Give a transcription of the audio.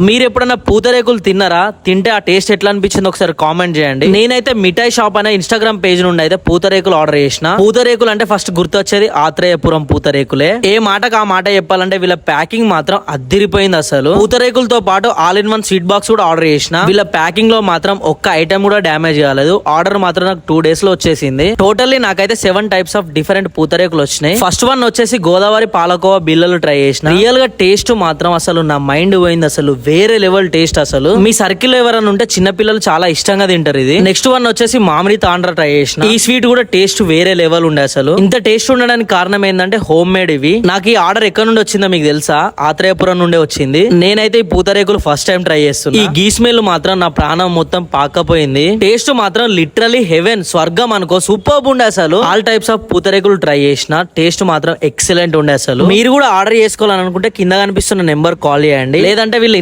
మీరు ఎప్పుడన్నా పూతరేకులు తిన్నారా? తింటే ఆ టేస్ట్ ఎట్లా అనిపించింది ఒకసారి కామెంట్ చేయండి. నేనైతే మిఠాయి షాప్ అనే ఇన్స్టాగ్రామ్ పేజ్ నుండి అయితే పూతరేకులు ఆర్డర్ చేసిన. పూతరేకులు అంటే ఫస్ట్ గుర్తొచ్చేది ఆత్రేయపురం పూతరేకులే. ఏ మాటకు ఆ మాట చెప్పాలంటే వీళ్ళ ప్యాకింగ్ మాత్రం అద్దిరిపోయింది అసలు. పూతరేకులతో పాటు all in one sweet box కూడా ఆర్డర్ చేసిన. వీళ్ళ ప్యాకింగ్ లో మాత్రం ఒక్క ఐటమ్ కూడా డ్యామేజ్ కాలేదు. ఆర్డర్ మాత్రం నాకు 2 days లో వచ్చేసింది. టోటల్లీ నాకైతే 7 types ఆఫ్ డిఫరెంట్ పూతరేకులు వచ్చినాయి. ఫస్ట్ వన్ వచ్చేసి గోదావరి పాలకోవా బిల్లలు ట్రై చేసిన. రియల్ గా టేస్ట్ మాత్రం అసలు నా మైండ్ పోయింది. అసలు వేరే లెవెల్ టేస్ట్. అసలు మీ సర్కిల్ ఎవరైనా ఉంటే చిన్న పిల్లలు చాలా ఇష్టంగా తింటారు ఇది. నెక్స్ట్ వన్ వచ్చేసి మామిడి తాండ్ర ట్రై చేసిన. ఈ స్వీట్ కూడా టేస్ట్ వేరే లెవెల్ ఉండే. అసలు ఇంత టేస్ట్ ఉండడానికి కారణం ఏంటంటే హోమ్ మేడ్ ఇవి. నాకు ఈ ఆర్డర్ ఎక్కడ నుండి వచ్చిందో మీకు తెలుసా? ఆత్రేయపురం నుండే వచ్చింది. నేనైతే ఈ పూతరేకులు ఫస్ట్ టైం ట్రై చేస్తున్నా. ఈ గీ స్మెల్ మాత్రం నా ప్రాణం మొత్తం పాకపోయింది. టేస్ట్ మాత్రం లిటరలీ హెవెన్, స్వర్గం అనుకో. సూపర్ ఉండే. అసలు all types of pootharekulu try చేసిన. టేస్ట్ మాత్రం ఎక్సలెంట్ ఉండే. అసలు మీరు కూడా ఆర్డర్ చేసుకోవాలని అనుకుంటే కింద కనిపిస్తున్న నెంబర్ కాల్ చేయండి. లేదంటే వీళ్ళు